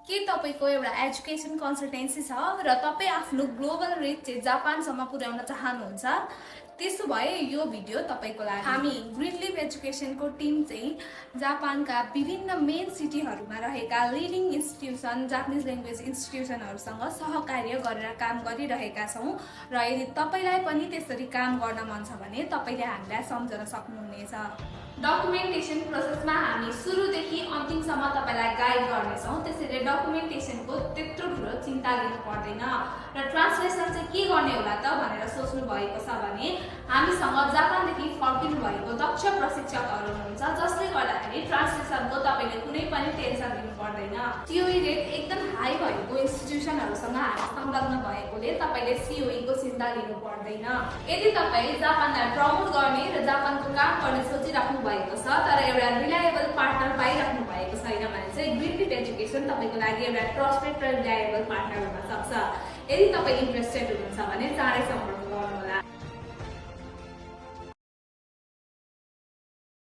के तपाईको एउटा एजुकेसन कन्सल्टेन्सी छ र तपाई आफ्नो ग्लोबल रिच चाहिँ जापानसम्म पुर्याउन चाहनुहुन्छ त्यसो भए यो भिडियो तपाईको लागि हामी ग्रीन लिफ एजुकेसनको टिम चाहिँ जापानका विभिन्न मेन सिटीहरूमा रहेका लिडिङ इन्स्टिट्युसन जापानिज ल्याङ्ग्वेज इन्स्टिट्युसनहरूसँग सहकार्य गरेर काम गरिरहेका छौं र यदि तपाईलाई पनि त्यसरी काम गर्न मन छ भने तपाईले हामीलाई सम्झन सक्नुहुनेछ। डकुमेन्टेसन प्रोसेसमा हामी सुरुदेखि अन्तिमसम्म तपाईलाई गाइड गर्नेछौं, त्यसैले डकुमेन्टेसनको त्यत्रो ठुलो चिन्ता लिनु पर्दैन। र ट्रान्सलेसन चाहिँ के गर्ने होला त भनेर सोच्नु भएको छ भने हामीसँग जापानदेखि फर्किनु भएको दक्ष प्रशिक्षकहरू हुनुहुन्छ जसले गर्दाखेरि ट्रान्सलेसनको तपाईले कुनै पनि टेन्सन लिनु पर्दैन। सीओई रेट एकदम हाई भएको इन्स्टिट्युसनहरूसँग हामी संलग्न भएकोले तपाईले सीओई को चिन्ता लिनु पर्दैन। यदि तपाई जापानलाई प्रमोट गर्ने र जापानको काम गर्ने सोचिराख्नु भएको छ तर एउटा रिलायबल पार्टनर पाइराख्नु भएको छैन भने चाहिँ ग्रीन लिफ एजुकेसन तपाईको लागि एउटा ट्रस्टेड र रिलायबल पार्टनर हुन सक्छ। यदि तपाई इन्ट्रेस्टेड हुनुहुन्छ भने चाँडै सम्पर्क